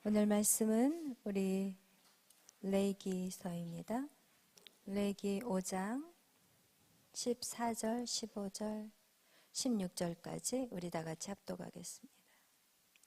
오늘 말씀은 우리 레위기서입니다. 레위기 5장 14절, 15절, 16절까지 우리 다 같이 합독하겠습니다.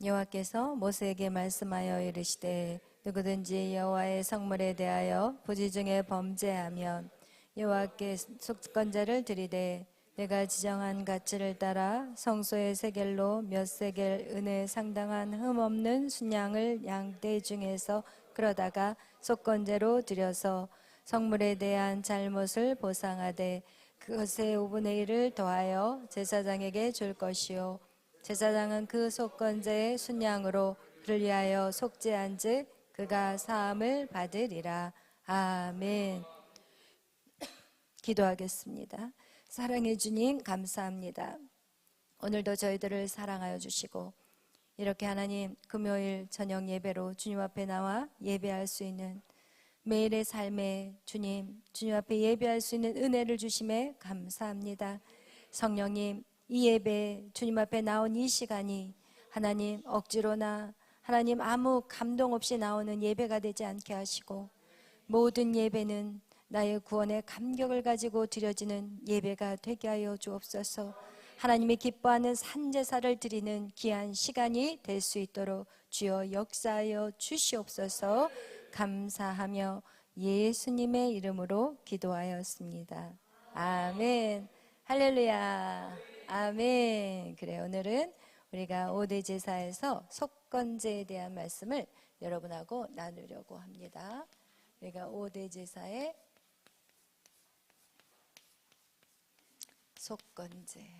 여호와께서 모세에게 말씀하여 이르시되 누구든지 여호와의 성물에 대하여 부지 중에 범죄하면 여호와께 속건제를 드리되 내가 지정한 가치를 따라 성소의 세겔로 몇 세겔 은에 상당한 흠없는 순양을 양떼 중에서 끌어다가 속건제로 드려서 성물에 대한 잘못을 보상하되 그것의 5분의 1을 더하여 제사장에게 줄 것이요 제사장은 그 속건제의 순양으로 그를 위하여 속죄한즉 그가 사함을 받으리라. 아멘. 기도하겠습니다. 사랑해 주님 감사합니다. 오늘도 저희들을 사랑하여 주시고 이렇게 하나님 금요일 저녁 예배로 주님 앞에 나와 예배할 수 있는 매일의 삶에 주님 앞에 예배할 수 있는 은혜를 주심에 감사합니다. 성령님 이 예배 주님 앞에 나온 이 시간이 하나님 억지로나 하나님 아무 감동 없이 나오는 예배가 되지 않게 하시고 모든 예배는 나의 구원의 감격을 가지고 드려지는 예배가 되게 하여 주옵소서. 하나님이 기뻐하는 산제사를 드리는 귀한 시간이 될 수 있도록 주여 역사하여 주시옵소서. 감사하며 예수님의 이름으로 기도하였습니다. 아멘. 할렐루야. 아멘. 그래, 오늘은 우리가 5대 제사에서 속건제에 대한 말씀을 여러분하고 나누려고 합니다. 우리가 5대 제사의 속건제.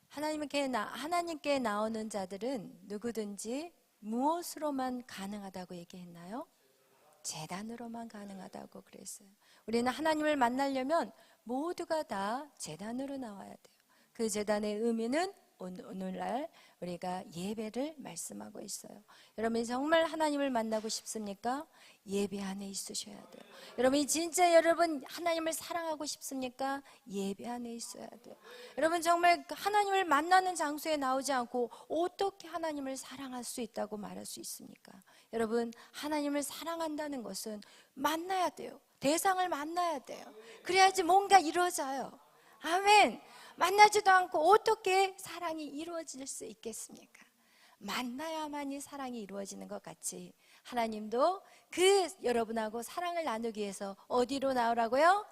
하나님께 나오는 자들은 누구든지 무엇으로만 가능하다고 얘기했나요? 제단으로만 가능하다고 그랬어요. 우리는 하나님을 만나려면 모두가 다 제단으로 나와야 돼요. 그 제단의 의미는 오늘날 우리가 예배를 말씀하고 있어요. 여러분이 정말 하나님을 만나고 싶습니까? 예배 안에 있으셔야 돼요. 여러분이 진짜 여러분 하나님을 사랑하고 싶습니까? 예배 안에 있어야 돼요. 여러분 정말 하나님을 만나는 장소에 나오지 않고 어떻게 하나님을 사랑할 수 있다고 말할 수 있습니까? 여러분 하나님을 사랑한다는 것은 만나야 돼요. 대상을 만나야 돼요. 그래야지 뭔가 이루어져요. 아멘. 만나지도 않고 어떻게 사랑이 이루어질 수 있겠습니까? 만나야만이 사랑이 이루어지는 것 같이 하나님도 그 여러분하고 사랑을 나누기 위해서 어디로 나오라고요?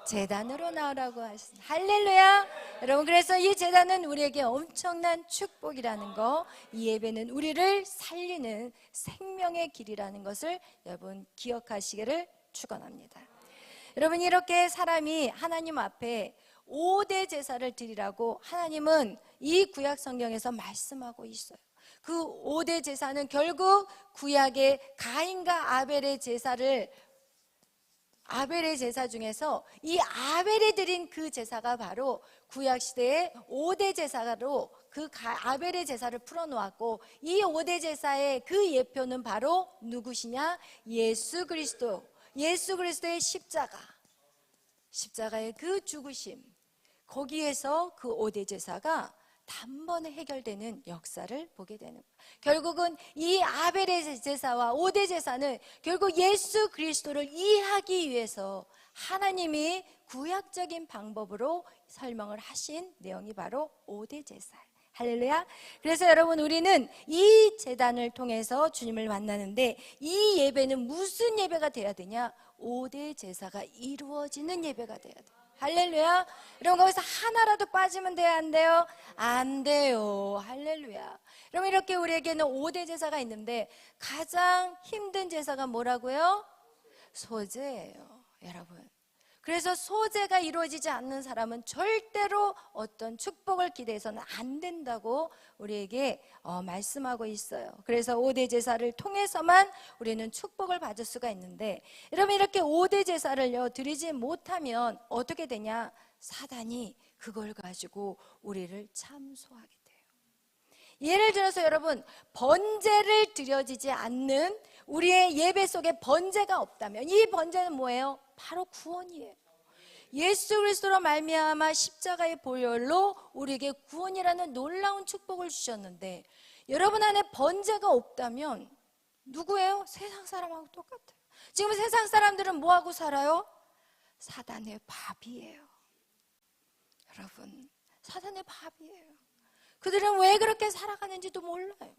제단으로 나오라고 하셨습니다. 할렐루야. 여러분 그래서 이 제단은 우리에게 엄청난 축복이라는 거, 이 예배는 우리를 살리는 생명의 길이라는 것을 여러분 기억하시기를 축원합니다. 여러분 이렇게 사람이 하나님 앞에 5대 제사를 드리라고 하나님은 이 구약 성경에서 말씀하고 있어요. 그 5대 제사는 결국 구약의 가인과 아벨의 제사 중에서 이 아벨이 드린 그 제사가 바로 구약 시대의 5대 제사로 그 아벨의 제사를 풀어놓았고 이 5대 제사의 그 예표는 바로 누구시냐? 예수 그리스도의 십자가의 그 죽으심, 거기에서 그 5대 제사가 단번에 해결되는 역사를 보게 되는 거예요. 결국은 이 아벨의 제사와 5대 제사는 결국 예수 그리스도를 이해하기 위해서 하나님이 구약적인 방법으로 설명을 하신 내용이 바로 5대 제사예요. 할렐루야. 그래서 여러분 우리는 이 제단을 통해서 주님을 만나는데 이 예배는 무슨 예배가 돼야 되냐? 5대 제사가 이루어지는 예배가 돼야 돼요. 할렐루야. 여러분 거기서 하나라도 빠지면 돼요? 안 돼요? 안 돼요. 할렐루야. 여러분 이렇게 우리에게는 5대 제사가 있는데 가장 힘든 제사가 뭐라고요? 소제예요. 여러분 그래서 소제가 이루어지지 않는 사람은 절대로 어떤 축복을 기대해서는 안 된다고 우리에게 말씀하고 있어요. 그래서 5대 제사를 통해서만 우리는 축복을 받을 수가 있는데 여러분 이렇게 5대 제사를 드리지 못하면 어떻게 되냐? 사단이 그걸 가지고 우리를 참소하게 돼요. 예를 들어서 여러분 번제를 드려지지 않는 우리의 예배 속에 번제가 없다면 이 번제는 뭐예요? 바로 구원이에요. 예수 그리스도로 말미암아 십자가의 보혈로 우리에게 구원이라는 놀라운 축복을 주셨는데, 여러분 안에 번제가 없다면 누구예요? 세상 사람하고 똑같아요. 지금 세상 사람들은 뭐하고 살아요? 사단의 밥이에요. 여러분, 사단의 밥이에요. 그들은 왜 그렇게 살아가는지도 몰라요.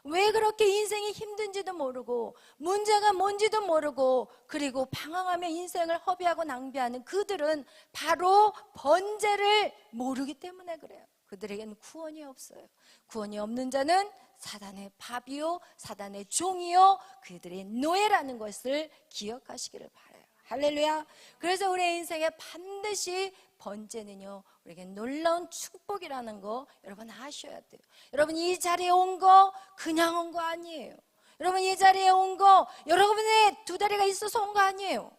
왜 그렇게 인생이 힘든지도 모르고 문제가 뭔지도 모르고, 그리고 방황하며 인생을 허비하고 낭비하는 그들은 바로 번제를 모르기 때문에 그래요. 그들에게는 구원이 없어요. 구원이 없는 자는 사단의 밥이요 사단의 종이요 그들의 노예라는 것을 기억하시기를 바라요. 할렐루야. 그래서 우리의 인생에 반드시 번제는요 우리에게 놀라운 축복이라는 거 여러분 아셔야 돼요. 여러분, 이 자리에 온 거 그냥 온 거 아니에요. 여러분, 이 자리에 온 거 여러분의 두 다리가 있어서 온 거 아니에요.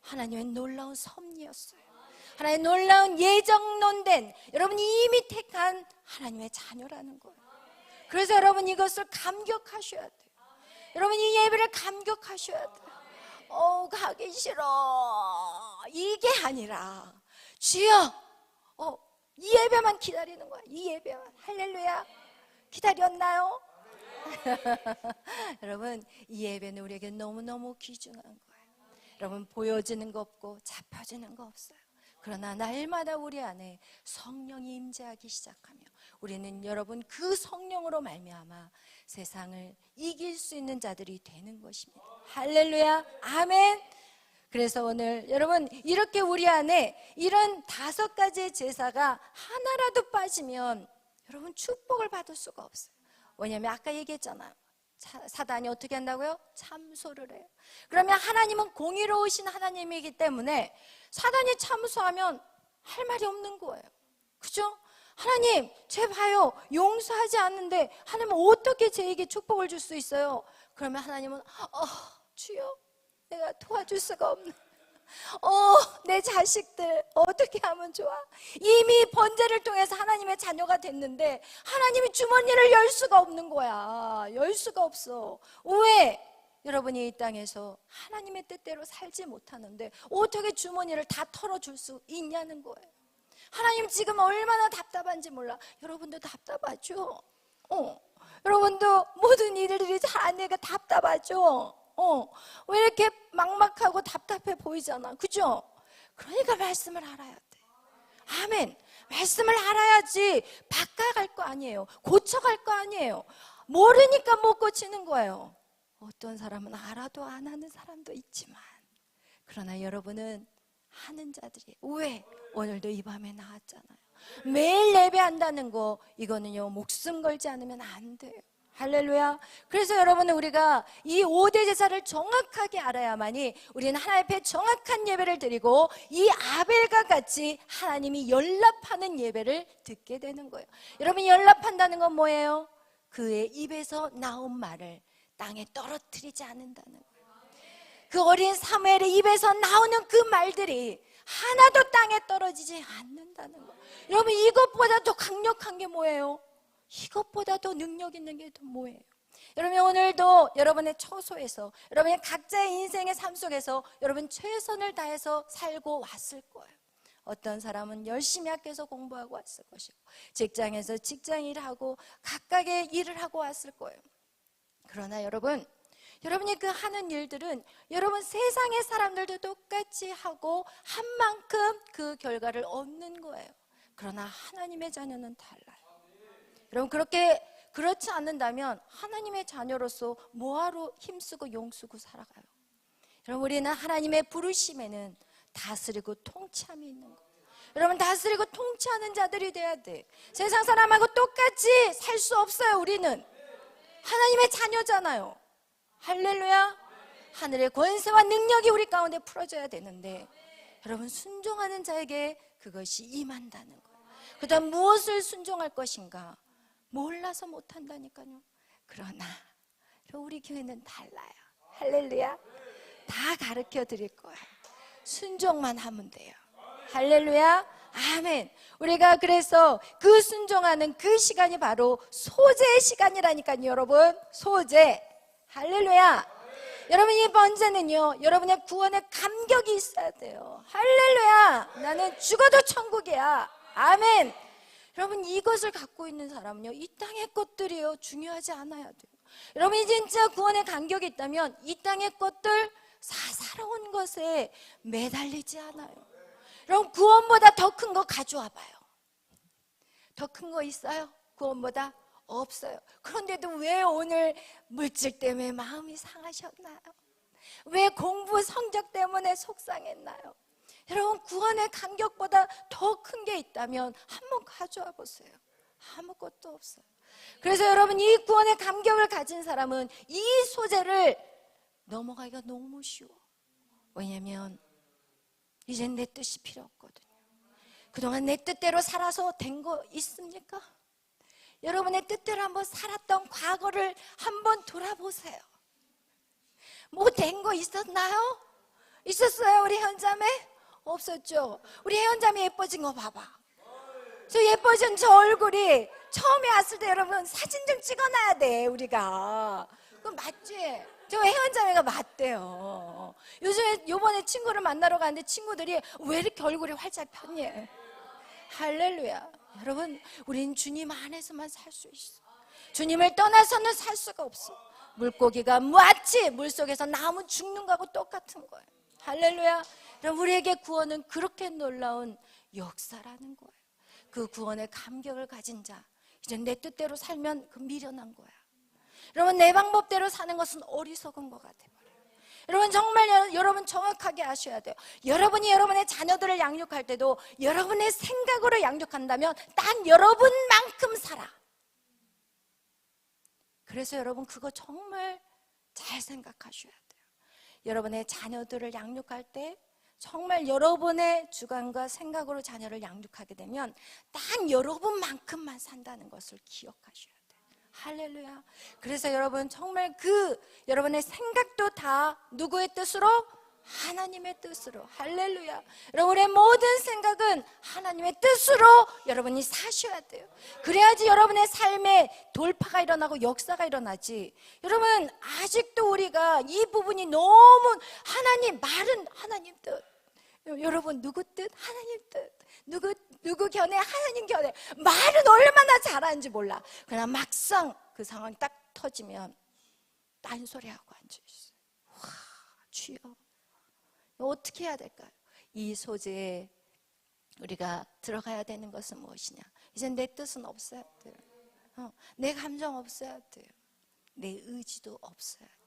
하나님의 놀라운 섭리였어요. 하나님의 놀라운 예정론된, 여러분이 이미 택한 하나님의 자녀라는 거예요. 그래서 여러분 이것을 감격하셔야 돼요. 여러분 이 예배를 감격하셔야 돼요. 가기 싫어 이게 아니라, 주여 이 예배만 기다리는 거야. 이 예배만. 할렐루야. 기다렸나요? 여러분, 이 예배는 우리에게 너무너무 귀중한 거예요. 여러분, 보여지는 거 없고 잡혀지는 거 없어요. 그러나 날마다 우리 안에 성령이 임재하기 시작하며 우리는 여러분 그 성령으로 말미암아 세상을 이길 수 있는 자들이 되는 것입니다. 할렐루야. 아멘. 그래서 오늘 여러분 이렇게 우리 안에 이런 5가지의 제사가 하나라도 빠지면 여러분 축복을 받을 수가 없어요. 왜냐하면 아까 얘기했잖아요. 사단이 어떻게 한다고요? 참소를 해요. 그러면 하나님은 공의로우신 하나님이기 때문에 사단이 참소하면 할 말이 없는 거예요. 그죠? 하나님, 쟤 봐요. 용서하지 않는데 하나님은 어떻게 쟤에게 축복을 줄 수 있어요? 그러면 하나님은 주여, 내가 도와줄 수가 없네. 내 자식들 어떻게 하면 좋아? 이미 번제를 통해서 하나님의 자녀가 됐는데 하나님이 주머니를 열 수가 없는 거야. 열 수가 없어. 왜? 여러분이 이 땅에서 하나님의 뜻대로 살지 못하는데 어떻게 주머니를 다 털어줄 수 있냐는 거예요. 하나님 지금 얼마나 답답한지 몰라. 여러분도 답답하죠? 여러분도 모든 일들이 잘 안 되니까 답답하죠? 왜 이렇게 막막하고 답답해 보이잖아. 그죠? 그러니까 말씀을 알아야 돼. 아멘. 말씀을 알아야지 바꿔갈 거 아니에요. 고쳐갈 거 아니에요. 모르니까 못 고치는 거예요. 어떤 사람은 알아도 안 하는 사람도 있지만, 그러나 여러분은 하는 자들이에요. 왜? 오늘도 이 밤에 나왔잖아요. 매일 예배한다는 거, 이거는요 목숨 걸지 않으면 안 돼요. 할렐루야. 그래서 여러분은 우리가 이 5대 제사를 정확하게 알아야만이 우리는 하나님 앞에 정확한 예배를 드리고 이 아벨과 같이 하나님이 연락하는 예배를 듣게 되는 거예요. 여러분, 연락한다는 건 뭐예요? 그의 입에서 나온 말을 땅에 떨어뜨리지 않는다는 거예요. 그 어린 사무엘의 입에서 나오는 그 말들이 하나도 땅에 떨어지지 않는다는 거예요. 여러분, 이것보다 더 강력한 게 뭐예요? 이것보다 더 능력 있는 게 또 뭐예요? 여러분, 오늘도 여러분의 처소에서, 여러분의 각자의 인생의 삶 속에서 여러분 최선을 다해서 살고 왔을 거예요. 어떤 사람은 열심히 학교에서 공부하고 왔을 것이고, 직장에서 직장 일하고 각각의 일을 하고 왔을 거예요. 그러나 여러분이 그 하는 일들은 여러분 세상의 사람들도 똑같이 하고 한 만큼 그 결과를 얻는 거예요. 그러나 하나님의 자녀는 달라요. 여러분, 그렇지 않는다면 하나님의 자녀로서 뭐하러 힘쓰고 용쓰고 살아가요? 여러분, 우리는 하나님의 부르심에는 다스리고 통치함이 있는 거예요. 여러분, 다스리고 통치하는 자들이 돼야 돼. 세상 사람하고 똑같이 살 수 없어요. 우리는 하나님의 자녀잖아요. 할렐루야. 하늘의 권세와 능력이 우리 가운데 풀어져야 되는데, 여러분, 순종하는 자에게 그것이 임한다는 거예요. 그 다음 무엇을 순종할 것인가 몰라서 못한다니까요. 그러나 우리 교회는 달라요. 할렐루야. 다 가르쳐 드릴 거예요. 순종만 하면 돼요. 할렐루야. 아멘. 우리가 그래서 그 순종하는 그 시간이 바로 소제의 시간이라니까요. 여러분, 소제. 할렐루야. 여러분, 이 번제는요, 여러분의 구원의 감격이 있어야 돼요. 할렐루야. 나는 죽어도 천국이야. 아멘. 여러분, 이것을 갖고 있는 사람은요, 이 땅의 것들이요, 중요하지 않아야 돼요. 여러분이 진짜 구원의 감격이 있다면 이 땅의 것들, 사사로운 것에 매달리지 않아요. 여러분, 구원보다 더 큰 거 가져와 봐요. 더 큰 거 있어요? 구원보다? 없어요. 그런데도 왜 오늘 물질 때문에 마음이 상하셨나요? 왜 공부 성적 때문에 속상했나요? 여러분, 구원의 감격보다 더 큰 게 있다면 한번 가져와 보세요. 아무것도 없어요. 그래서 여러분, 이 구원의 감격을 가진 사람은 이 소재를 넘어가기가 너무 쉬워. 왜냐면 이젠 내 뜻이 필요 없거든요. 그동안 내 뜻대로 살아서 된 거 있습니까? 여러분의 뜻대로 한번 살았던 과거를 한번 돌아보세요. 뭐 된 거 있었나요? 있었어요? 우리 현자매? 없었죠. 우리 혜연자매 예뻐진 거 봐봐. 저 예뻐진 저 얼굴이 처음에 왔을 때 여러분 사진 좀 찍어놔야 돼, 우리가. 그럼 맞지? 저 혜연자매가 맞대요. 요번에 친구를 만나러 갔는데 친구들이 왜 이렇게 얼굴이 활짝 폈니? 할렐루야. 여러분, 우린 주님 안에서만 살 수 있어. 주님을 떠나서는 살 수가 없어. 물고기가 마치 물속에서 나무 죽는 거하고 똑같은 거예요. 할렐루야. 여러분, 우리에게 구원은 그렇게 놀라운 역사라는 거예요. 그 구원의 감격을 가진 자, 이제 내 뜻대로 살면 그 미련한 거야. 여러분, 내 방법대로 사는 것은 어리석은 것 같아요. 여러분, 정말 여러분 정확하게 아셔야 돼요. 여러분이 여러분의 자녀들을 양육할 때도 여러분의 생각으로 양육한다면 딱 여러분만큼 살아. 그래서 여러분, 그거 정말 잘 생각하셔야 돼요. 여러분의 자녀들을 양육할 때 정말 여러분의 주관과 생각으로 자녀를 양육하게 되면 딱 여러분만큼만 산다는 것을 기억하셔야 돼요. 할렐루야. 그래서 여러분, 정말 여러분의 생각도 다 누구의 뜻으로? 하나님의 뜻으로. 할렐루야. 여러분의 모든 생각은 하나님의 뜻으로 여러분이 사셔야 돼요. 그래야지 여러분의 삶에 돌파가 일어나고 역사가 일어나지. 여러분, 아직도 우리가 이 부분이 너무 말은 하나님 뜻. 여러분, 누구 뜻? 하나님 뜻. 누구 견해? 하나님 견해. 말은 얼마나 잘하는지 몰라. 그러나 막상 그 상황이 딱 터지면 딴소리하고 앉아있어요. 와, 주여, 어떻게 해야 될까요? 이 소재에 우리가 들어가야 되는 것은 무엇이냐? 이제 내 뜻은 없어야 돼요. 내 감정 없어야 돼요. 내 의지도 없어야 돼요.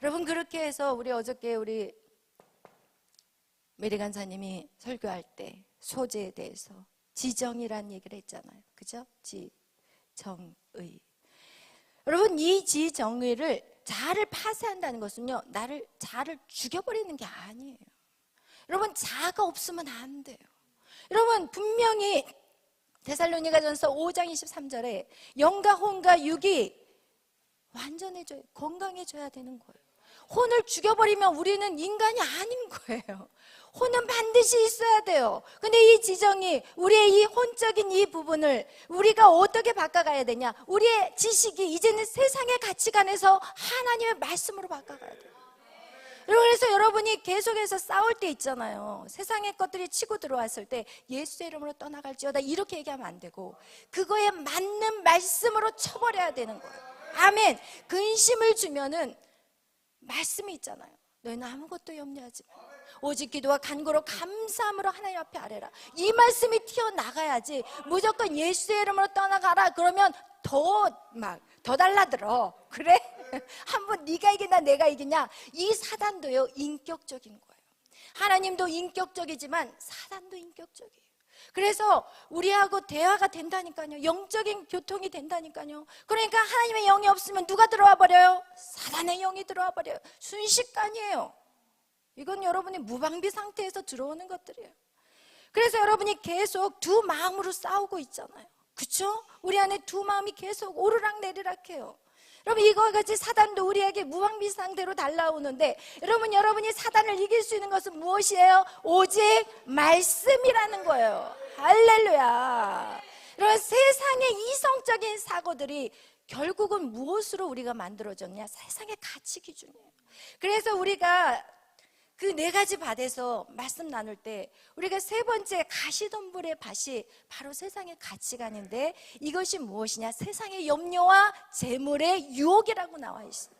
여러분, 그렇게 해서 어저께 우리 메리 간사님이 설교할 때 소재에 대해서 지정이라는 얘기를 했잖아요. 그죠? 지정의. 여러분, 이 지정의를 자아를 파쇄한다는 것은요, 자아를 죽여버리는 게 아니에요. 여러분, 자아가 없으면 안 돼요. 여러분, 분명히 데살로니가전서 5장 23절에 영과 혼과 육이 완전해져요. 건강해져야 되는 거예요. 혼을 죽여버리면 우리는 인간이 아닌 거예요. 혼은 반드시 있어야 돼요. 근데 이 지정이 우리의 이 혼적인 이 부분을 우리가 어떻게 바꿔가야 되냐? 우리의 지식이 이제는 세상의 가치관에서 하나님의 말씀으로 바꿔가야 돼요. 그래서 여러분이 계속해서 싸울 때 있잖아요. 세상의 것들이 치고 들어왔을 때 예수의 이름으로 떠나갈지어다 이렇게 얘기하면 안 되고 그거에 맞는 말씀으로 쳐버려야 되는 거예요. 아멘. 근심을 주면은 말씀이 있잖아요. 너희는 아무것도 염려하지 마. 오직 기도와 간구로 감사함으로 하나님 앞에 아뢰라. 이 말씀이 튀어나가야지 무조건 예수의 이름으로 떠나가라 그러면 더 달라들어. 그래? 한번 네가 이기나 내가 이기냐. 이 사단도요, 인격적인 거예요. 하나님도 인격적이지만 사단도 인격적이에요. 그래서 우리하고 대화가 된다니까요. 영적인 교통이 된다니까요. 그러니까 하나님의 영이 없으면 누가 들어와 버려요? 사단의 영이 들어와 버려요. 순식간이에요. 이건 여러분이 무방비 상태에서 들어오는 것들이에요. 그래서 여러분이 계속 두 마음으로 싸우고 있잖아요. 그렇죠? 우리 안에 두 마음이 계속 오르락 내리락 해요. 여러분, 이거와 같이 사단도 우리에게 무방비 상태로 달라오는데 여러분이 사단을 이길 수 있는 것은 무엇이에요? 오직 말씀이라는 거예요. 할렐루야. 여러분, 세상의 이성적인 사고들이 결국은 무엇으로 우리가 만들어졌냐? 세상의 가치 기준이에요. 그래서 우리가 그 네 가지 밭에서 말씀 나눌 때 우리가 세 번째 가시덤불의 밭이 바로 세상의 가치관인데, 이것이 무엇이냐? 세상의 염려와 재물의 유혹이라고 나와 있어요.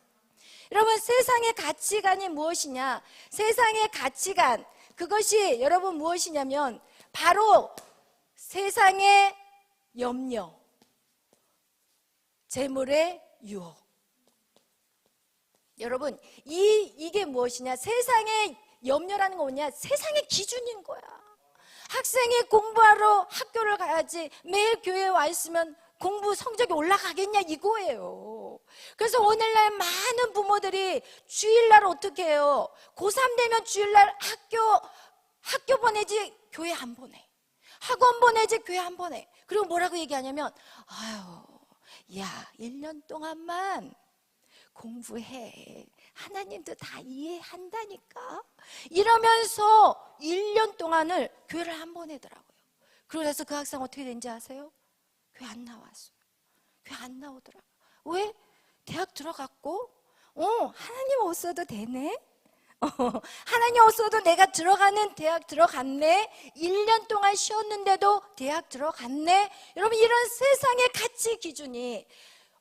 여러분, 세상의 가치관이 무엇이냐? 세상의 가치관, 그것이 여러분 무엇이냐면 바로 세상의 염려, 재물의 유혹. 여러분, 이게 무엇이냐? 세상의 염려라는 거 뭐냐? 세상의 기준인 거야. 학생이 공부하러 학교를 가야지 매일 교회에 와 있으면 공부 성적이 올라가겠냐, 이거예요. 그래서 오늘날 많은 부모들이 주일날 어떻게 해요? 고3 되면 주일날 학교 보내지 교회 안 보내. 학원 보내지 교회 안 보내. 그리고 뭐라고 얘기하냐면, 아유, 야, 1년 동안만 공부해. 하나님도 다 이해한다니까. 이러면서 1년 동안을 교회를 안 보내더라고요. 그래서 그 학생 어떻게 된지 아세요? 교회 안 나왔어요. 교회 안 나오더라고요. 왜? 대학 들어갔고, 하나님 없어도 되네? 하나님 없어도 내가 들어가는 대학 들어갔네? 1년 동안 쉬었는데도 대학 들어갔네? 여러분, 이런 세상의 가치 기준이,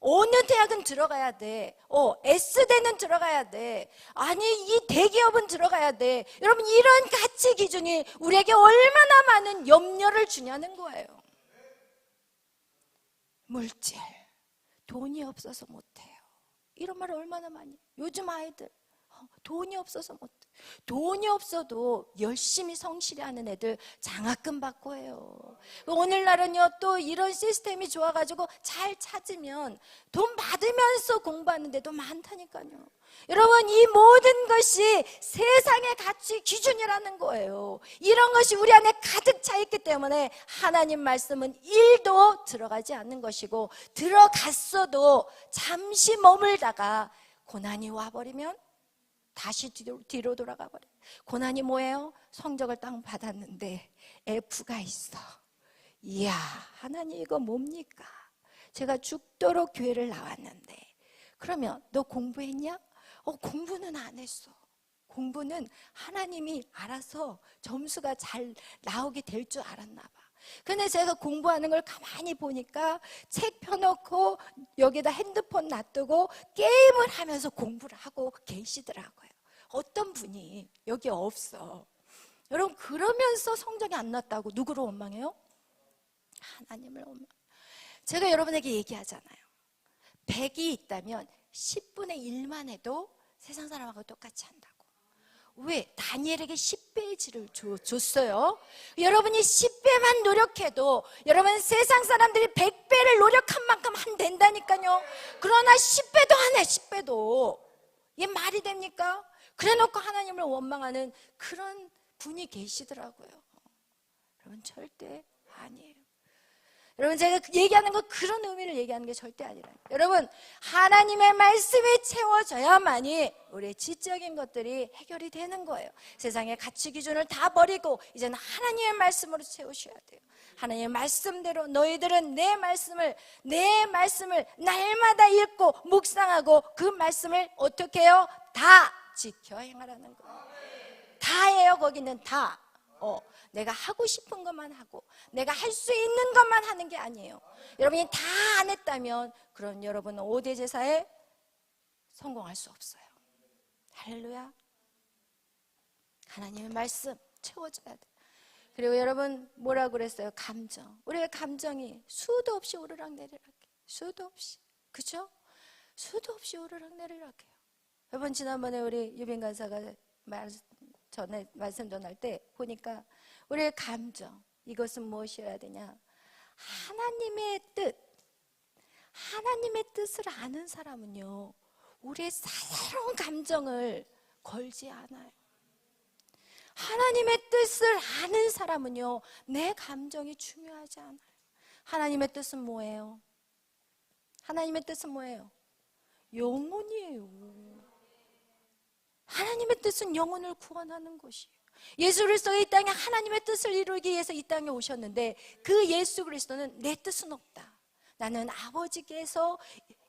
어느 대학은 들어가야 돼. S대는 들어가야 돼. 아니, 이 대기업은 들어가야 돼. 여러분, 이런 가치 기준이 우리에게 얼마나 많은 염려를 주냐는 거예요. 물질, 돈이 없어서 못해요. 이런 말 얼마나 많이. 요즘 아이들 돈이 없어서 못해. 돈이 없어도 열심히 성실히 하는 애들 장학금 받고 해요. 오늘날은요, 또 이런 시스템이 좋아가지고 잘 찾으면 돈 받으면서 공부하는 데도 많다니까요. 여러분, 이 모든 것이 세상의 가치 기준이라는 거예요. 이런 것이 우리 안에 가득 차 있기 때문에 하나님 말씀은 1도 들어가지 않는 것이고, 들어갔어도 잠시 머물다가 고난이 와버리면 다시 뒤로 돌아가 버려요. 고난이 뭐예요? 성적을 딱 받았는데 F가 있어. 이야, 하나님 이거 뭡니까? 제가 죽도록 교회를 나왔는데. 그러면 너 공부했냐? 공부는 안 했어. 공부는 하나님이 알아서 점수가 잘 나오게 될 줄 알았나 봐. 근데 제가 공부하는 걸 가만히 보니까 책 펴놓고 여기다 핸드폰 놔두고 게임을 하면서 공부를 하고 계시더라고요. 어떤 분이 여기 없어. 여러분, 그러면서 성적이 안 났다고 누구를 원망해요? 하나님을 원망. 제가 여러분에게 얘기하잖아요. 100이 있다면 10분의 1만 해도 세상 사람하고 똑같이 한다고. 왜? 다니엘에게 10배의 질을 줬어요. 여러분이 10배만 노력해도 여러분 세상 사람들이 100배를 노력한 만큼 한 된다니까요. 그러나 10배도 안 해. 10배도. 이게 말이 됩니까? 그래놓고 하나님을 원망하는 그런 분이 계시더라고요. 여러분, 절대 아니에요. 여러분, 제가 얘기하는 거 그런 의미를 얘기하는 게 절대 아니라요. 여러분, 하나님의 말씀이 채워져야만이 우리의 지적인 것들이 해결이 되는 거예요. 세상의 가치 기준을 다 버리고 이제는 하나님의 말씀으로 채우셔야 돼요. 하나님의 말씀대로 너희들은 내 말씀을 날마다 읽고 묵상하고 그 말씀을 어떻게 해요? 다 지켜 행하라는 거예요. 다예요. 거기는 다. 내가 하고 싶은 것만 하고 내가 할 수 있는 것만 하는 게 아니에요. 여러분이 다 안 했다면 그럼 여러분은 5대 제사에 성공할 수 없어요. 할렐루야. 하나님의 말씀 채워줘야 돼. 그리고 여러분, 뭐라고 그랬어요? 감정. 우리의 감정이 수도 없이 오르락내리락해요. 수도 없이. 그죠? 수도 없이 오르락내리락해요. 여러분, 지난번에 우리 유빈 간사가 전에 말씀 전할 때 보니까 우리의 감정, 이것은 무엇이어야 되냐? 하나님의 뜻을 아는 사람은요, 우리의 사사로운 감정을 걸지 않아요. 하나님의 뜻을 아는 사람은요, 내 감정이 중요하지 않아요. 하나님의 뜻은 뭐예요? 하나님의 뜻은 뭐예요? 영혼이에요. 하나님의 뜻은 영혼을 구원하는 것이에요. 예수 그리스도가 이 땅에 하나님의 뜻을 이루기 위해서 이 땅에 오셨는데 그 예수 그리스도는 내 뜻은 없다, 나는 아버지께서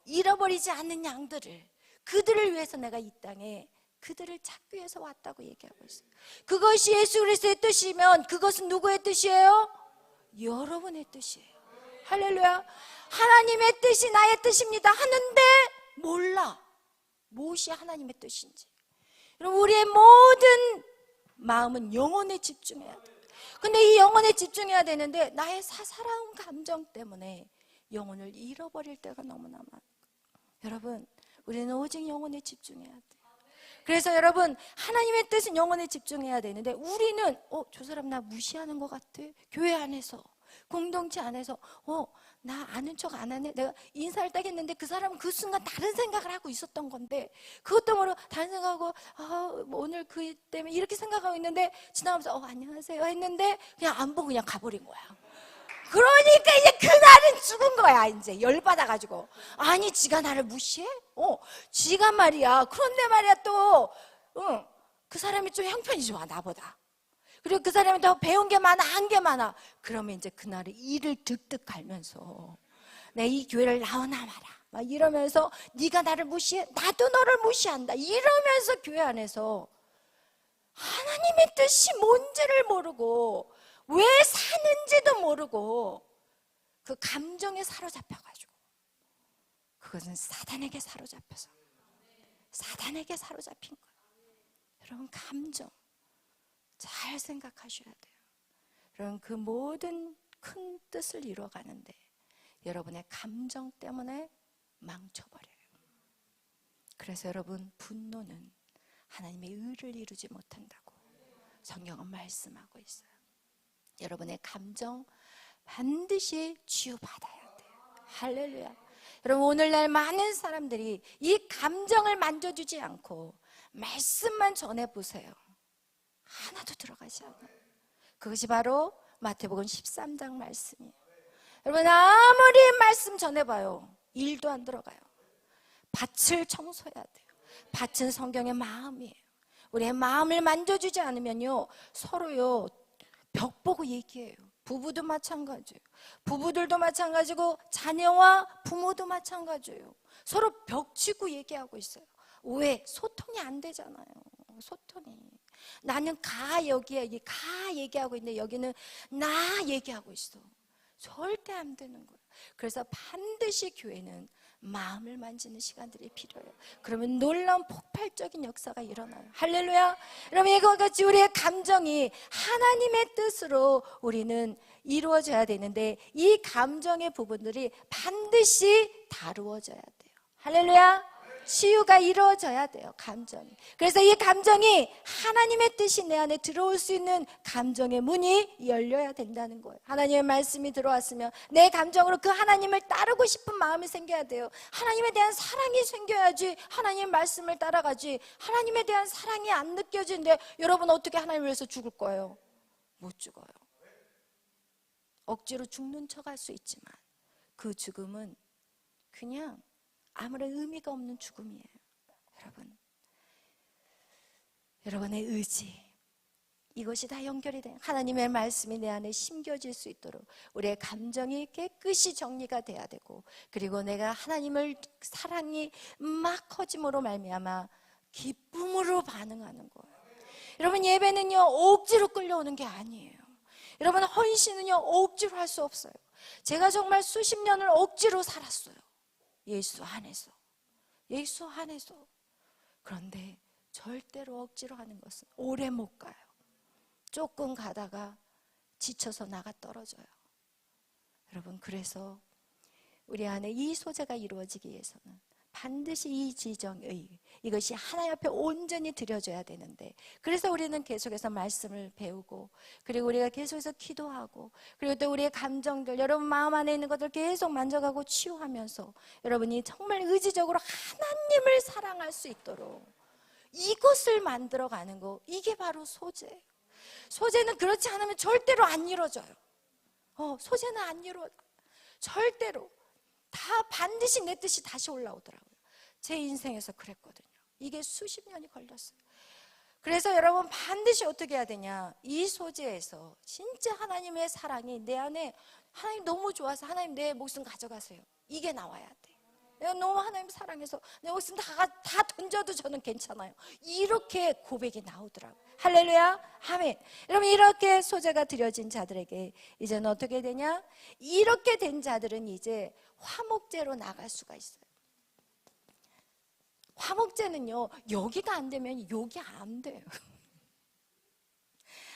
잃어버리지 않는 양들을, 그들을 위해서 내가 이 땅에 그들을 찾기 위해서 왔다고 얘기하고 있어요. 그것이 예수 그리스도의 뜻이면 그것은 누구의 뜻이에요? 여러분의 뜻이에요. 할렐루야. 하나님의 뜻이 나의 뜻입니다 하는데 몰라 무엇이 하나님의 뜻인지. 여러분, 우리의 모든 마음은 영혼에 집중해야 돼요. 근데 이 영혼에 집중해야 되는데 나의 사사로운 감정 때문에 영혼을 잃어버릴 때가 너무나 많아요. 여러분, 우리는 오직 영혼에 집중해야 돼요. 그래서 여러분, 하나님의 뜻은 영혼에 집중해야 되는데 우리는 저 사람 나 무시하는 것 같아. 교회 안에서, 공동체 안에서 나 아는 척 안 하네. 내가 인사를 딱 했는데 그 사람은 그 순간 다른 생각을 하고 있었던 건데 그것도 모르고 다른 생각하고 뭐 오늘 그 때문에 이렇게 생각하고 있는데 지나가면서 안녕하세요 했는데 그냥 안 보고 그냥 가버린 거야. 그러니까 이제 그날은 죽은 거야. 이제 열받아가지고 아니 지가 나를 무시해? 지가 말이야. 그런데 말이야 또 그 사람이 좀 형편이 좋아 나보다. 그리고 그 사람이 더 배운 게 많아, 한 게 많아. 그러면 이제 그날에 이를 득득 갈면서 내 이 교회를 나오나 마라 막 이러면서 네가 나를 무시해? 나도 너를 무시한다 이러면서 교회 안에서 하나님의 뜻이 뭔지를 모르고 왜 사는지도 모르고 그 감정에 사로잡혀가지고, 그것은 사단에게 사로잡혀서 사단에게 사로잡힌 거예요. 여러분, 감정 잘 생각하셔야 돼요. 여러분, 그 모든 큰 뜻을 이루어가는데 여러분의 감정 때문에 망쳐버려요. 그래서 여러분, 분노는 하나님의 의를 이루지 못한다고 성경은 말씀하고 있어요. 여러분의 감정 반드시 치유받아야 돼요. 할렐루야. 여러분, 오늘날 많은 사람들이 이 감정을 만져주지 않고 말씀만 전해보세요. 하나도 들어가지 않아요. 그것이 바로 마태복음 13장 말씀이에요. 여러분, 아무리 말씀 전해봐요, 일도 안 들어가요. 밭을 청소해야 돼요. 밭은 성경의 마음이에요. 우리의 마음을 만져주지 않으면요, 서로요 벽 보고 얘기해요. 부부도 마찬가지예요. 부부들도 마찬가지고 자녀와 부모도 마찬가지예요. 서로 벽치고 얘기하고 있어요. 왜? 소통이 안 되잖아요. 소통이. 나는 여기에 얘기하고 있는데 여기는 나 얘기하고 있어. 절대 안 되는 거예요. 그래서 반드시 교회는 마음을 만지는 시간들이 필요해요. 그러면 놀라운 폭발적인 역사가 일어나요. 할렐루야. 여러분, 이거 같이 우리의 감정이 하나님의 뜻으로 우리는 이루어져야 되는데 이 감정의 부분들이 반드시 다루어져야 돼요. 할렐루야. 치유가 이루어져야 돼요. 감정이. 그래서 이 감정이 하나님의 뜻이 내 안에 들어올 수 있는 감정의 문이 열려야 된다는 거예요. 하나님의 말씀이 들어왔으면 내 감정으로 그 하나님을 따르고 싶은 마음이 생겨야 돼요. 하나님에 대한 사랑이 생겨야지 하나님의 말씀을 따라가지. 하나님에 대한 사랑이 안 느껴지는데 여러분, 어떻게 하나님을 위해서 죽을 거예요? 못 죽어요. 억지로 죽는 척 할 수 있지만 그 죽음은 그냥 아무런 의미가 없는 죽음이에요. 여러분의 의지, 이것이 다 연결이 돼요. 하나님의 말씀이 내 안에 심겨질 수 있도록 우리의 감정이 깨끗이 정리가 돼야 되고, 그리고 내가 하나님을 사랑이 막 커짐으로 말미암아 기쁨으로 반응하는 거예요. 여러분, 예배는요 억지로 끌려오는 게 아니에요. 여러분, 헌신은요 억지로 할 수 없어요. 제가 정말 수십 년을 억지로 살았어요. 예수 안에서. 그런데 절대로 억지로 하는 것은 오래 못 가요. 조금 가다가 지쳐서 나가 떨어져요. 여러분, 그래서 우리 안에 이 소재가 이루어지기 위해서는 반드시 이 지정의 이것이 하나님 앞에 온전히 드려져야 되는데, 그래서 우리는 계속해서 말씀을 배우고, 그리고 우리가 계속해서 기도하고, 그리고 또 우리의 감정들, 여러분 마음 안에 있는 것들 계속 만져가고 치유하면서 여러분이 정말 의지적으로 하나님을 사랑할 수 있도록 이것을 만들어가는 거, 이게 바로 소재예요. 소재는 그렇지 않으면 절대로 안 이루어져요. 소재는 안 이루어져요. 절대로. 다 반드시 내 뜻이 다시 올라오더라고요. 제 인생에서 그랬거든요. 이게 수십 년이 걸렸어요. 그래서 여러분 반드시 어떻게 해야 되냐? 이 소재에서 진짜 하나님의 사랑이 내 안에, 하나님 너무 좋아서 하나님 내 목숨 가져가세요, 이게 나와야 돼. 내가 너무 하나님 사랑해서 내 목숨 다 던져도 저는 괜찮아요, 이렇게 고백이 나오더라고요. 할렐루야, 아멘. 여러분, 이렇게 소재가 드려진 자들에게 이제는 어떻게 되냐? 이렇게 된 자들은 이제 화목제로 나갈 수가 있어요. 화목제는요, 여기가 안 되면 여기 안 돼요.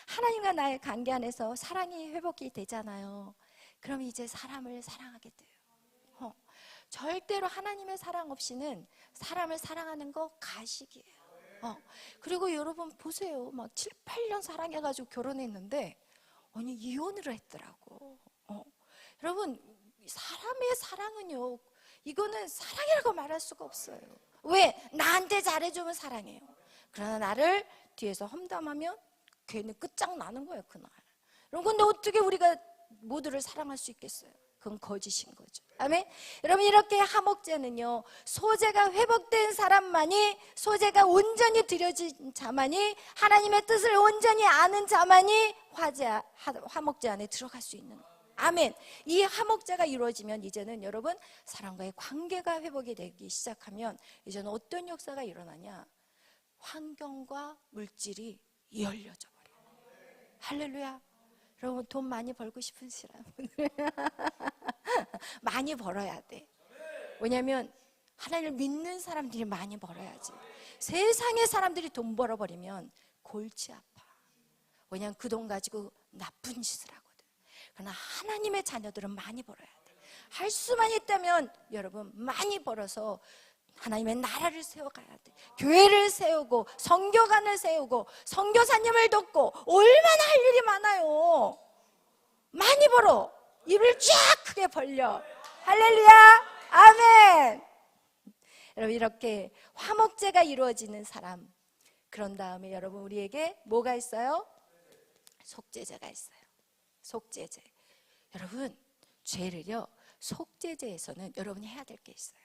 하나님과 나의 관계 안에서 사랑이 회복이 되잖아요. 그럼 이제 사람을 사랑하게 돼요. 절대로 하나님의 사랑 없이는 사람을 사랑하는 거 가식이에요. 그리고 여러분 보세요, 막 7, 8년 사랑해가지고 결혼했는데 아니 이혼을 했더라고. 여러분, 사람의 사랑은요, 이거는 사랑이라고 말할 수가 없어요. 왜? 나한테 잘해주면 사랑해요. 그러나 나를 뒤에서 험담하면 괜히 끝장나는 거예요, 그날. 여러분, 근데 어떻게 우리가 모두를 사랑할 수 있겠어요? 그건 거짓인 거죠. 아멘. 여러분, 이렇게 화목제는요, 소재가 회복된 사람만이, 소재가 온전히 드려진 자만이, 하나님의 뜻을 온전히 아는 자만이 화목제 안에 들어갈 수 있는 거예요. 아멘. 이 화목제가 이루어지면 이제는 여러분, 사람과의 관계가 회복이 되기 시작하면 이제는 어떤 역사가 일어나냐? 환경과 물질이 열려져 버려요. 할렐루야. 여러분, 돈 많이 벌고 싶으시라면 많이 벌어야 돼. 왜냐하면 하나님을 믿는 사람들이 많이 벌어야지. 세상의 사람들이 돈 벌어버리면 골치 아파. 왜냐하면 그 돈 가지고 나쁜 짓을 하거든. 그러나 하나님의 자녀들은 많이 벌어야 돼. 할 수만 있다면 여러분, 많이 벌어서 하나님의 나라를 세워가야 돼. 교회를 세우고 선교관을 세우고 선교사님을 돕고, 얼마나 할 일이 많아요. 많이 벌어. 입을 쫙 크게 벌려. 할렐루야, 아멘. 여러분, 이렇게 화목제가 이루어지는 사람, 그런 다음에 여러분, 우리에게 뭐가 있어요? 속죄제가 있어요. 속죄제. 여러분, 죄를요, 속죄제에서는 여러분이 해야 될 게 있어요.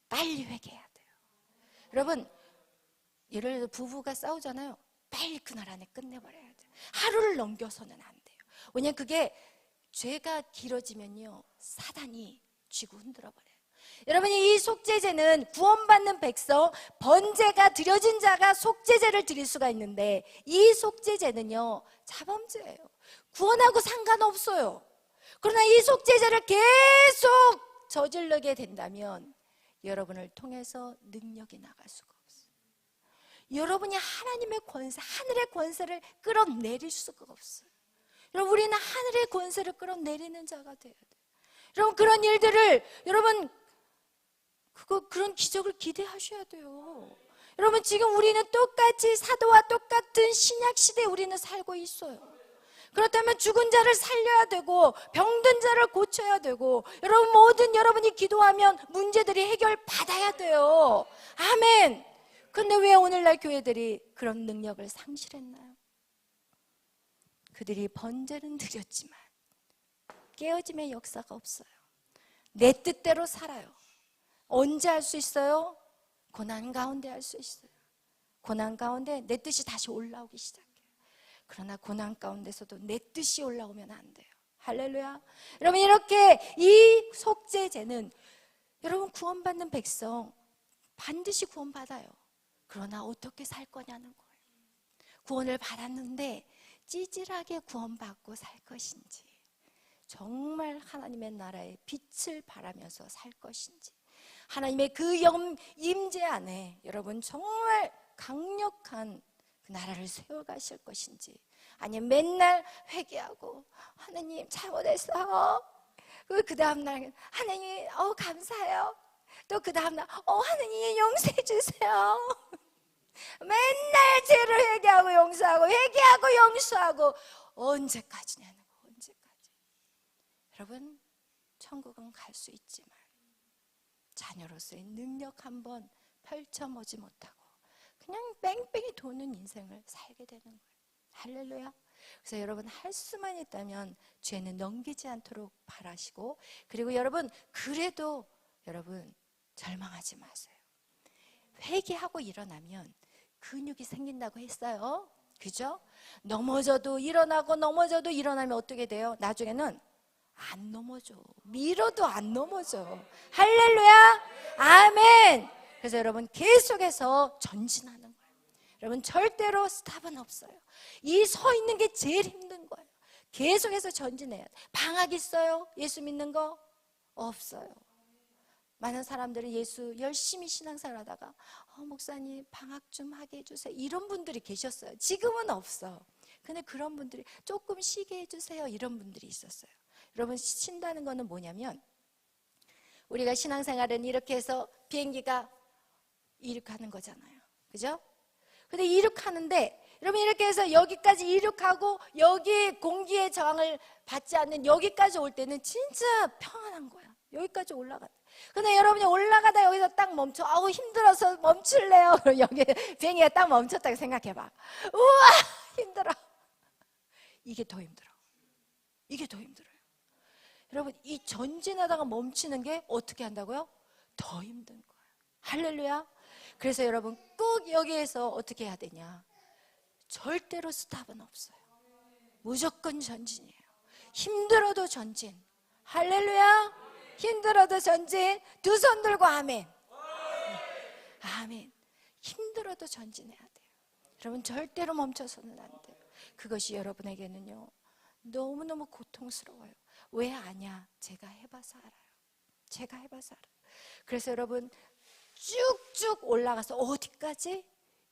빨리 회개해야 돼요. 여러분, 예를 들어 부부가 싸우잖아요. 빨리 그날 안에 끝내버려야 돼요. 하루를 넘겨서는 안 돼요. 왜냐하면 그게 죄가 길어지면요, 사단이 쥐고 흔들어버려요. 여러분이 이 속죄제는 구원받는 백성, 번제가 드려진 자가 속죄제를 드릴 수가 있는데, 이 속죄제는요, 자범죄예요. 구원하고 상관없어요. 그러나 이 속죄제를 계속 저지르게 된다면 여러분을 통해서 능력이 나갈 수가 없어요. 여러분이 하나님의 권세, 하늘의 권세를 끌어내릴 수가 없어요. 여러분, 우리는 하늘의 권세를 끌어내리는 자가 돼야 돼요. 여러분, 그런 일들을, 여러분, 그런 기적을 기대하셔야 돼요. 여러분, 지금 우리는 똑같이 사도와 똑같은 신약 시대에 우리는 살고 있어요. 그렇다면 죽은 자를 살려야 되고, 병든 자를 고쳐야 되고, 여러분, 모든 여러분이 기도하면 문제들이 해결받아야 돼요. 아멘. 근데 왜 오늘날 교회들이 그런 능력을 상실했나요? 그들이 번제는 드렸지만 깨어짐의 역사가 없어요. 내 뜻대로 살아요. 언제 할 수 있어요? 고난 가운데 할 수 있어요. 고난 가운데 내 뜻이 다시 올라오기 시작해요. 그러나 고난 가운데서도 내 뜻이 올라오면 안 돼요. 할렐루야. 여러분, 이렇게 이 속죄제는 여러분, 구원받는 백성 반드시 구원받아요. 그러나 어떻게 살 거냐는 거예요. 구원을 받았는데 찌질하게 구원받고 살 것인지, 정말 하나님의 나라의 빛을 바라면서 살 것인지, 하나님의 그 임재 안에 여러분 정말 강력한 그 나라를 세워가실 것인지, 아니면 맨날 회개하고 하나님 잘못했어요, 그 다음날 하나님 감사해요, 또 그 다음날 하나님 용서해 주세요, 맨날 죄를 회개하고 용서하고 회개하고 용서하고, 언제까지냐는 거. 언제까지. 여러분, 천국은 갈 수 있지만 자녀로서의 능력 한번 펼쳐보지 못하고 그냥 뺑뺑이 도는 인생을 살게 되는 거예요. 할렐루야. 그래서 여러분, 할 수만 있다면 죄는 넘기지 않도록 바라시고, 그리고 여러분, 그래도 여러분 절망하지 마세요. 회개하고 일어나면 근육이 생긴다고 했어요. 그죠? 넘어져도 일어나고 넘어져도 일어나면 어떻게 돼요? 나중에는 안 넘어져. 밀어도 안 넘어져. 할렐루야! 아멘! 그래서 여러분 계속해서 전진하는 거예요. 여러분 절대로 스탑은 없어요. 이 서 있는 게 제일 힘든 거예요. 계속해서 전진해야 돼. 방학 있어요? 예수 믿는 거? 없어요. 많은 사람들은 예수 열심히 신앙생활 하다가 목사님 방학 좀 하게 해주세요, 이런 분들이 계셨어요. 지금은 없어. 근데 그런 분들이 조금 쉬게 해주세요, 이런 분들이 있었어요. 여러분, 쉰다는 거는 뭐냐면, 우리가 신앙생활은 이렇게 해서 비행기가 이륙하는 거잖아요. 그죠? 근데 이륙하는데, 여러분 이렇게 해서 여기까지 이륙하고 여기 공기의 저항을 받지 않는 여기까지 올 때는 진짜 평안한 거야. 여기까지 올라가. 근데 여러분이 올라가다 여기서 딱 멈춰. 아우 힘들어서 멈출래요. 그럼 여기 비행기가 딱 멈췄다고 생각해봐. 우와 힘들어. 이게 더 힘들어. 이게 더 힘들어요. 여러분, 이 전진하다가 멈추는 게 어떻게 한다고요? 더 힘든 거예요. 할렐루야. 그래서 여러분 꼭 여기에서 어떻게 해야 되냐, 절대로 스탑은 없어요. 무조건 전진이에요. 힘들어도 전진. 할렐루야. 힘들어도 전진. 두 손 들고 아멘. 아멘. 힘들어도 전진해야 돼요. 여러분 절대로 멈춰서는 안 돼요. 그것이 여러분에게는요 너무너무 고통스러워요. 왜 아냐? 제가 해봐서 알아요. 제가 해봐서 알아요. 그래서 여러분 쭉쭉 올라가서 어디까지?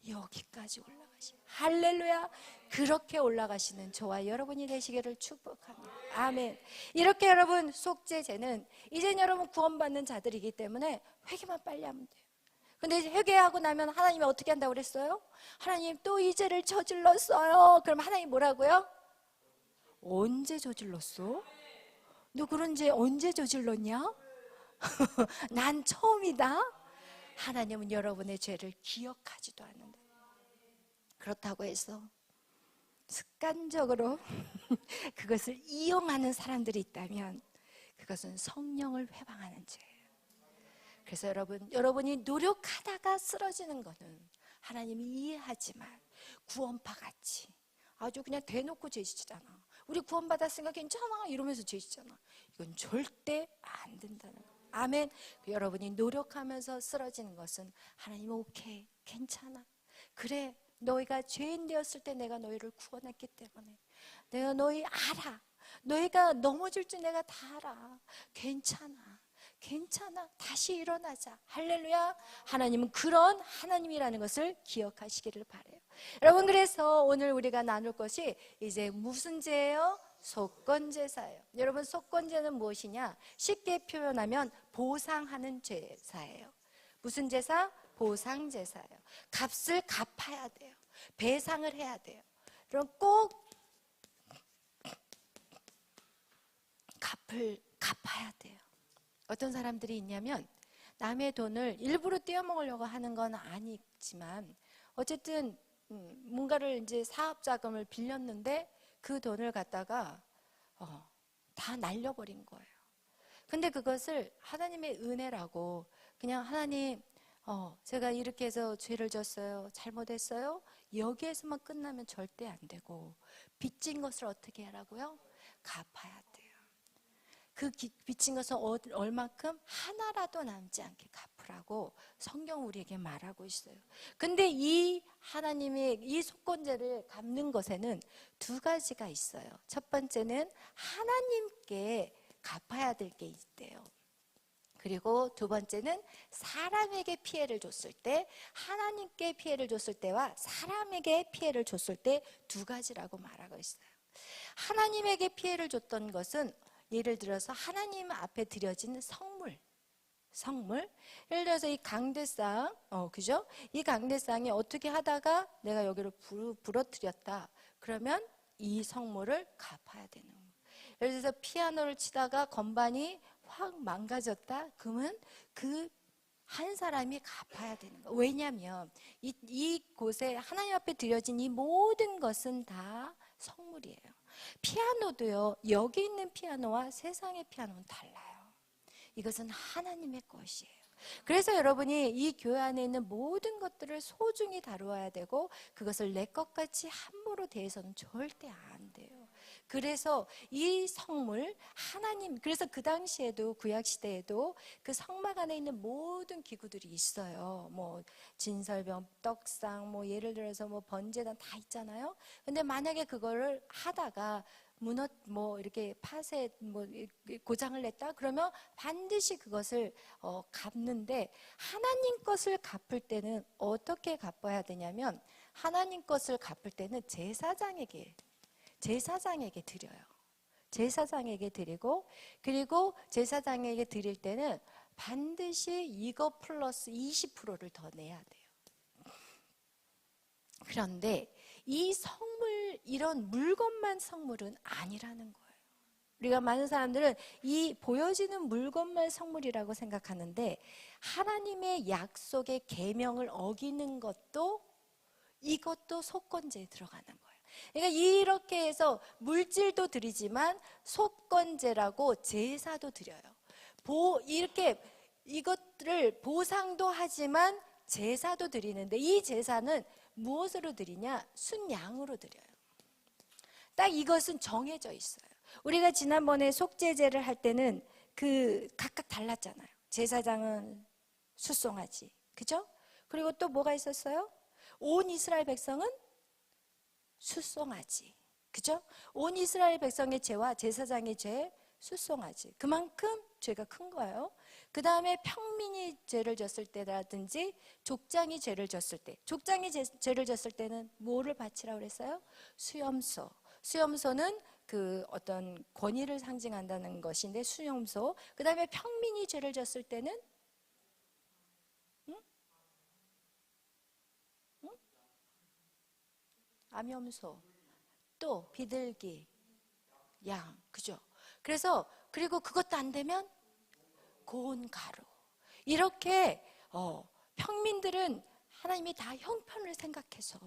여기까지 올라가시요. 할렐루야. 그렇게 올라가시는 저와 여러분이 되시기를 축복합니다. 아멘. 이렇게 여러분 속죄제는 이젠 여러분 구원받는 자들이기 때문에 회개만 빨리 하면 돼요. 근데 회개하고 나면 하나님이 어떻게 한다고 그랬어요? 하나님 또 이 죄를 저질렀어요. 그럼 하나님 뭐라고요? 언제 저질렀어? 너 그런 죄 언제 저질렀냐? 난 처음이다. 하나님은 여러분의 죄를 기억하지도 않는다. 그렇다고 해서 습관적으로 그것을 이용하는 사람들이 있다면 그것은 성령을 회방하는 죄예요. 그래서 여러분이 노력하다가 쓰러지는 거는 하나님이 이해하지만 구원파같이 아주 그냥 대놓고 죄지잖아. 우리 구원받았으니까 괜찮아 이러면서 죄지잖아. 이건 절대 안 된다는 거예요. 아멘. 여러분이 노력하면서 쓰러지는 것은 하나님은 오케이, 괜찮아. 그래, 너희가 죄인 되었을 때 내가 너희를 구원했기 때문에 내가 너희 알아. 너희가 넘어질 줄 내가 다 알아. 괜찮아. 괜찮아. 다시 일어나자. 할렐루야. 하나님은 그런 하나님이라는 것을 기억하시기를 바라요. 여러분, 그래서 오늘 우리가 나눌 것이 이제 무슨 죄예요? 속건제사예요. 여러분, 속건제는 무엇이냐? 쉽게 표현하면 보상하는 제사예요. 무슨 제사? 보상제사예요. 값을 갚아야 돼요. 배상을 해야 돼요. 그럼 꼭 갚아야 돼요. 어떤 사람들이 있냐면 남의 돈을 일부러 떼어먹으려고 하는 건 아니지만 어쨌든 뭔가를 이제 사업 자금을 빌렸는데 그 돈을 갖다가 다 날려버린 거예요. 근데 그것을 하나님의 은혜라고 그냥 하나님 제가 이렇게 해서 죄를 졌어요. 잘못했어요. 여기에서만 끝나면 절대 안 되고 빚진 것을 어떻게 하라고요? 갚아야 돼요. 그 빚진 것은 얼만큼? 하나라도 남지 않게 갚으라고 성경 우리에게 말하고 있어요. 근데 이 하나님의 이 속건제를 갚는 것에는 두 가지가 있어요. 첫 번째는 하나님께 갚아야 될 게 있대요. 그리고 두 번째는 사람에게 피해를 줬을 때, 하나님께 피해를 줬을 때와 사람에게 피해를 줬을 때 두 가지라고 말하고 있어요. 하나님에게 피해를 줬던 것은 예를 들어서 하나님 앞에 드려진 성물. 예를 들어서 이 강대상, 그죠? 이 강대상이 어떻게 하다가 내가 여기를 부러뜨렸다. 그러면 이 성물을 갚아야 되는 거예요. 예를 들어서 피아노를 치다가 건반이 확 망가졌다. 그러면 그 한 사람이 갚아야 되는 거예요. 왜냐하면 이곳에 하나님 앞에 드려진 이 모든 것은 다 성물이에요. 피아노도요, 여기 있는 피아노와 세상의 피아노는 달라요. 이것은 하나님의 것이에요. 그래서 여러분이 이 교회 안에 있는 모든 것들을 소중히 다루어야 되고 그것을 내 것같이 함부로 대해서는 절대 안 돼요. 그래서 이 성물 하나님, 그래서 그 당시에도 구약시대에도 그 성막 안에 있는 모든 기구들이 있어요. 뭐 진설병, 떡상, 뭐 예를 들어서 뭐 번제단 다 있잖아요. 근데 만약에 그거를 하다가 뭐 이렇게 팥에 뭐 고장을 냈다 그러면 반드시 그것을 갚는데, 하나님 것을 갚을 때는 어떻게 갚아야 되냐면, 하나님 것을 갚을 때는 제사장에게 드려요. 제사장에게 드리고, 그리고 제사장에게 드릴 때는 반드시 이거 플러스 20%를 더 내야 돼요. 그런데 이 성물, 이런 물건만 성물은 아니라는 거예요. 우리가 많은 사람들은 이 보여지는 물건만 성물이라고 생각하는데, 하나님의 약속의 계명을 어기는 것도, 이것도 속건제에 들어가는 거예요. 그러니까 이렇게 해서 물질도 드리지만 속건제라고 제사도 드려요. 이렇게 이것들을 보상도 하지만 제사도 드리는데, 이 제사는 무엇으로 드리냐? 순양으로 드려요. 딱 이것은 정해져 있어요. 우리가 지난번에 속죄제를 할 때는 그 각각 달랐잖아요. 제사장은 숫송아지, 그죠? 그리고 또 뭐가 있었어요? 온 이스라엘 백성은 숫송아지, 그죠? 온 이스라엘 백성의 죄와 제사장의 죄, 숫송아지. 그만큼 죄가 큰 거예요. 그 다음에 평민이 죄를 졌을 때라든지 족장이 죄를 졌을 때, 족장이 죄를 졌을 때는 뭐를 바치라고 그랬어요? 수염소. 수염소는 그 어떤 권위를 상징한다는 것인데, 수염소. 그 다음에 평민이 죄를 졌을 때는 암염소, 또 비둘기, 양, 그죠? 그래서 그리고 그것도 안 되면 고운 가루. 이렇게 평민들은 하나님이 다 형편을 생각해서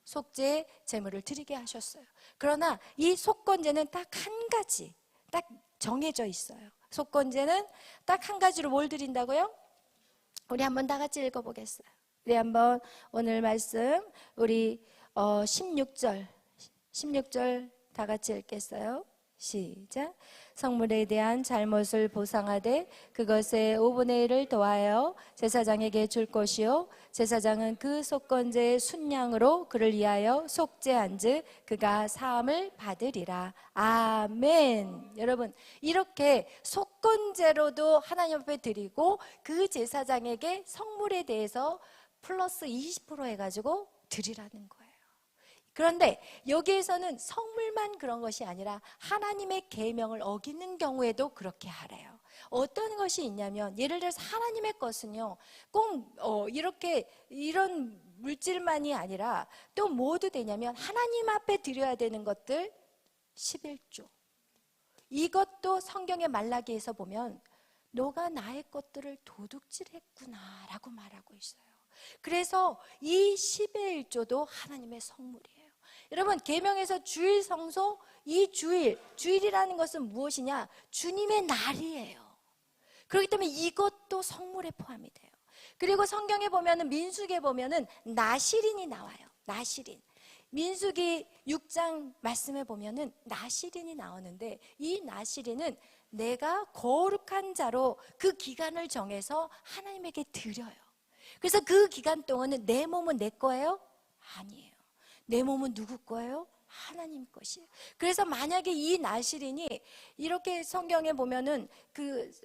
속죄 제물을 드리게 하셨어요. 그러나 이 속건제는 딱 한 가지, 딱 정해져 있어요. 속건제는 딱 한 가지로 뭘 드린다고요? 우리 한번 다 같이 읽어보겠어요. 우리 한번 오늘 말씀 우리 16절 다 같이 읽겠어요. 시작. 성물에 대한 잘못을 보상하되 그것의 5분의 1을 더하여 제사장에게 줄 것이요, 제사장은 그 속건제의 순양으로 그를 위하여 속죄한즉 그가 사함을 받으리라. 아멘. 여러분, 이렇게 속건제로도 하나님 앞에 드리고 그 제사장에게 성물에 대해서 플러스 20% 해가지고 드리라는 거예요. 그런데 여기에서는 성물만 그런 것이 아니라 하나님의 계명을 어기는 경우에도 그렇게 하래요. 어떤 것이 있냐면, 예를 들어서 하나님의 것은요, 꼭 이렇게 이런 물질만이 아니라 또 뭐도 되냐면, 하나님 앞에 드려야 되는 것들 11조. 이것도 성경의 말라기에서 보면 너가 나의 것들을 도둑질했구나 라고 말하고 있어요. 그래서 이 11조도 하나님의 성물이에요. 여러분, 계명에서 주일 성소, 이 주일이라는 것은 무엇이냐? 주님의 날이에요. 그렇기 때문에 이것도 성물에 포함이 돼요. 그리고 성경에 보면은, 민수기에 보면은 나실인이 나와요. 나실인. 민수기 6장 말씀에 보면은 나실인이 나오는데, 이 나실인은 내가 거룩한 자로 그 기간을 정해서 하나님에게 드려요. 그래서 그 기간 동안은 내 몸은 내 거예요? 아니에요. 내 몸은 누구 거예요? 하나님 것이에요. 그래서 만약에 이 나실인이 이렇게 성경에 보면은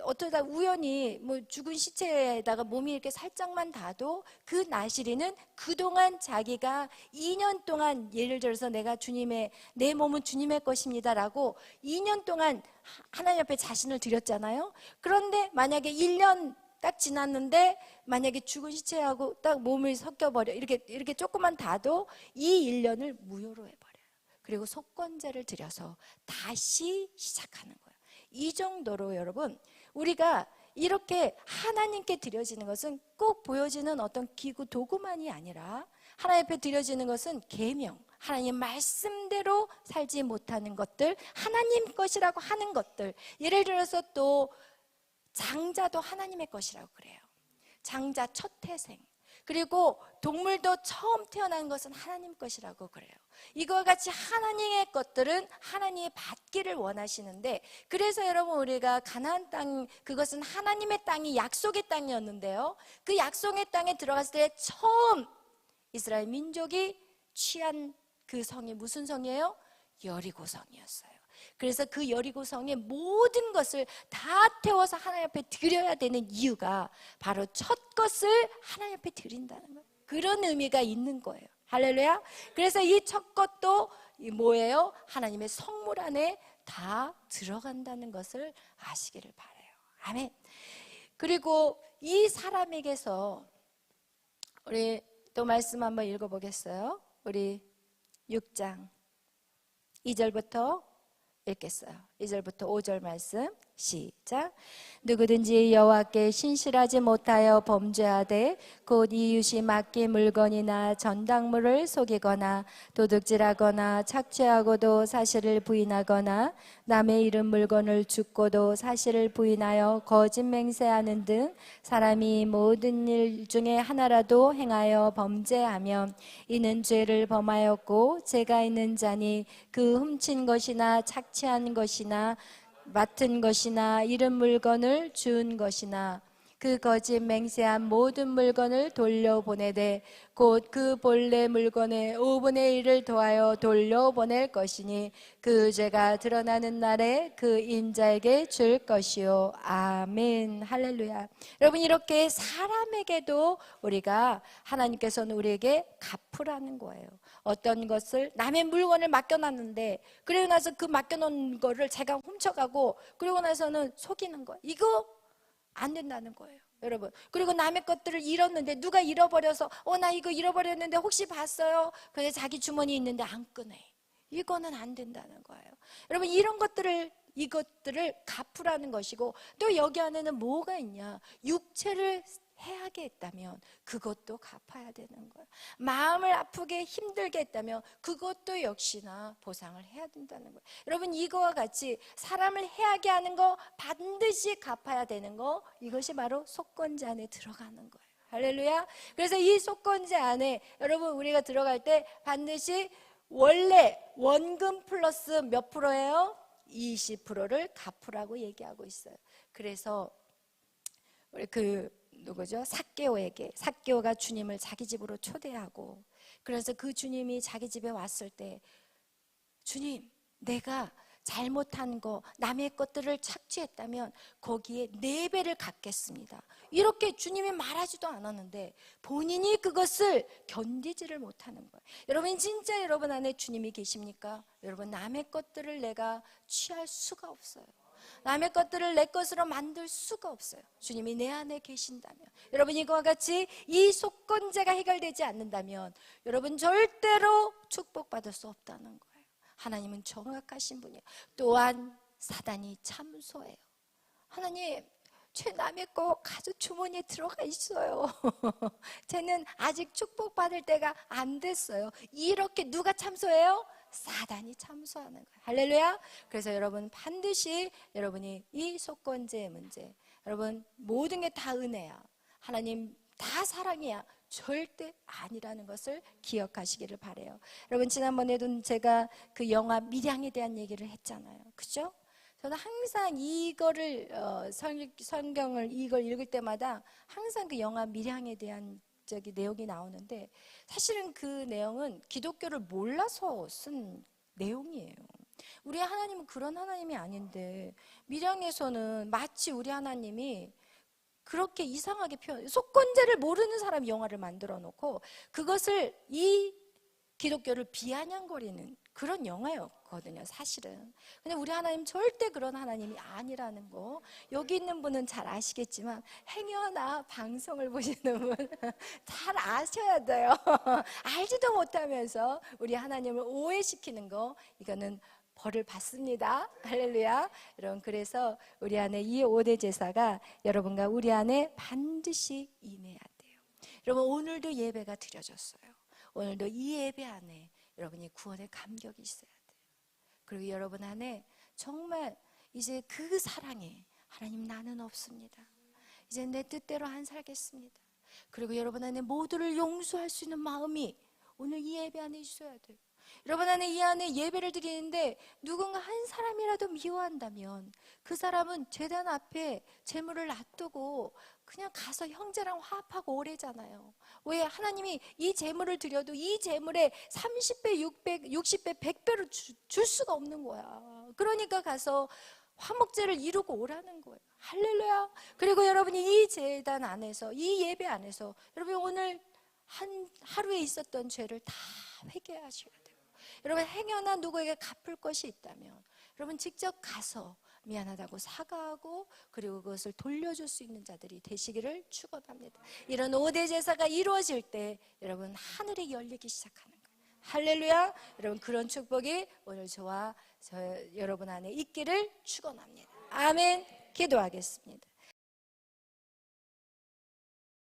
어쩌다 우연히 뭐 죽은 시체에다가 몸이 이렇게 살짝만 닿아도 그 나실인은 그동안 자기가 2년 동안, 예를 들어서 내 몸은 주님의 것입니다라고 2년 동안 하나님 앞에 자신을 드렸잖아요. 그런데 만약에 1년 딱 지났는데 만약에 죽은 시체하고 딱 몸을 섞여버려, 이렇게 조금만 닿아도 이 1년을 무효로 해버려요. 그리고 속건제를 드려서 다시 시작하는 거예요. 이 정도로 여러분, 우리가 이렇게 하나님께 드려지는 것은 꼭 보여지는 어떤 기구 도구만이 아니라, 하나님 앞에 드려지는 것은 계명, 하나님 말씀대로 살지 못하는 것들, 하나님 것이라고 하는 것들. 예를 들어서 또 장자도 하나님의 것이라고 그래요. 장자 첫 태생, 그리고 동물도 처음 태어난 것은 하나님 것이라고 그래요. 이거와 같이 하나님의 것들은 하나님이 받기를 원하시는데, 그래서 여러분 우리가 가나안 땅, 그것은 하나님의 땅이 약속의 땅이었는데요, 그 약속의 땅에 들어갔을 때 처음 이스라엘 민족이 취한 그 성이 무슨 성이에요? 여리고 성이었어요. 그래서 그 여리고 성의 모든 것을 다 태워서 하나님 앞에 드려야 되는 이유가 바로 첫 것을 하나님 앞에 드린다는 거예요. 그런 의미가 있는 거예요. 할렐루야. 그래서 이 첫 것도 뭐예요? 하나님의 성물 안에 다 들어간다는 것을 아시기를 바라요. 아멘. 그리고 이 사람에게서 우리 또 말씀 한번 읽어보겠어요. 우리 6장 2절부터 읽겠어요. 2절부터 5절 말씀 시작. 누구든지 여호와께 신실하지 못하여 범죄하되 곧 이웃이 맡긴 물건이나 전당물을 속이거나 도둑질하거나 착취하고도 사실을 부인하거나 남의 잃은 물건을 줍고도 사실을 부인하여 거짓 맹세하는 등 사람이 모든 일 중에 하나라도 행하여 범죄하면 이는 죄를 범하였고 죄가 있는 자니 그 훔친 것이나 착취한 것이나 맡은 것이나 잃은 물건을 준 것이나 그 거짓 맹세한 모든 물건을 돌려보내되 곧 그 본래 물건의 5분의 1을 더하여 돌려보낼 것이니 그 죄가 드러나는 날에 그 인자에게 줄 것이요. 아멘. 할렐루야. 여러분, 이렇게 사람에게도 우리가 하나님께서는 우리에게 갚으라는 거예요. 어떤 것을 남의 물건을 맡겨놨는데 그리고 나서 그 맡겨놓은 거를 제가 훔쳐가고 그리고 나서는 속이는 거예요. 이거 안 된다는 거예요, 여러분. 그리고 남의 것들을 잃었는데 누가 잃어버려서 나 이거 잃어버렸는데 혹시 봤어요? 근데 자기 주머니에 있는데 안 꺼내. 이거는 안 된다는 거예요. 여러분, 이것들을 갚으라는 것이고, 또 여기 안에는 뭐가 있냐? 육체를 해하게 했다면 그것도 갚아야 되는 거예요. 마음을 아프게 힘들게 했다면 그것도 역시나 보상을 해야 된다는 거예요. 여러분, 이거와 같이 사람을 해하게 하는 거 반드시 갚아야 되는 거, 이것이 바로 속건제 안에 들어가는 거예요. 할렐루야. 그래서 이 속건제 안에 여러분 우리가 들어갈 때 반드시 원래 원금 플러스 몇 프로예요? 20%를 갚으라고 얘기하고 있어요. 그래서 우리 누구죠? 삭개오가 주님을 자기 집으로 초대하고, 그래서 그 주님이 자기 집에 왔을 때, 주님, 내가 잘못한 거, 남의 것들을 착취했다면 거기에 4배를 갚겠습니다. 이렇게 주님이 말하지도 않았는데 본인이 그것을 견디지를 못하는 거예요. 여러분, 진짜 여러분 안에 주님이 계십니까? 여러분, 남의 것들을 내가 취할 수가 없어요. 남의 것들을 내 것으로 만들 수가 없어요. 주님이 내 안에 계신다면, 여러분, 이거와 같이 이 속건제가 해결되지 않는다면 여러분 절대로 축복받을 수 없다는 거예요. 하나님은 정확하신 분이에요. 또한 사단이 참소해요. 하나님, 제 남의 거 가죽 주머니에 들어가 있어요. 쟤는 아직 축복받을 때가 안 됐어요. 이렇게 누가 참소해요? 사단이 참소하는 거예요. 할렐루야. 그래서 여러분 반드시 여러분이 이 속건제의 문제, 여러분 모든 게 다 은혜야, 하나님 다 사랑이야, 절대 아니라는 것을 기억하시기를 바라요. 여러분, 지난번에도 제가 그 영화 밀양에 대한 얘기를 했잖아요. 그죠? 저는 항상 이거를 성경을 이걸 읽을 때마다 항상 그 영화 밀양에 대한 내용이 나오는데, 사실은 그 내용은 기독교를 몰라서 쓴 내용이에요. 우리 하나님은 그런 하나님이 아닌데, 밀양에서는 마치 우리 하나님이 그렇게 이상하게 속건제를 모르는 사람이 영화를 만들어 놓고 그것을 이 기독교를 비아냥거리는 그런 영화였거든요, 사실은. 근데 우리 하나님 절대 그런 하나님이 아니라는 거, 여기 있는 분은 잘 아시겠지만 행여나 방송을 보시는 분 잘 아셔야 돼요. 알지도 못하면서 우리 하나님을 오해시키는 거, 이거는 벌을 받습니다. 할렐루야. 여러분, 그래서 우리 안에 이 5대 제사가 여러분과 우리 안에 반드시 임해야 돼요. 여러분, 오늘도 예배가 드려졌어요. 오늘도 이 예배 안에 여러분이 구원의 감격이 있어야 돼요. 그리고 여러분 안에 정말 이제 그 사랑에, 하나님 나는 없습니다, 이제 내 뜻대로 안 살겠습니다. 그리고 여러분 안에 모두를 용서할 수 있는 마음이 오늘 이 예배 안에 있어야 돼요. 여러분 안에 이 안에 예배를 드리는데 누군가 한 사람이라도 미워한다면 그 사람은 제단 앞에 제물을 놔두고 그냥 가서 형제랑 화합하고 오래잖아요. 왜? 하나님이 이 제물을 드려도 이 제물에 30배, 600, 60배, 100배로 줄 수가 없는 거야. 그러니까 가서 화목제를 이루고 오라는 거예요. 할렐루야. 그리고 여러분이 이 제단 안에서, 이 예배 안에서 여러분 오늘 하루에 있었던 죄를 다 회개하셔야 돼요. 여러분 행여나 누구에게 갚을 것이 있다면 여러분 직접 가서 미안하다고 사과하고 그리고 그것을 돌려줄 수 있는 자들이 되시기를 축원합니다. 이런 5대 제사가 이루어질 때 여러분 하늘이 열리기 시작하는 거예요. 할렐루야. 여러분 그런 축복이 오늘 저와 여러분 안에 있기를 축원합니다. 아멘. 기도하겠습니다.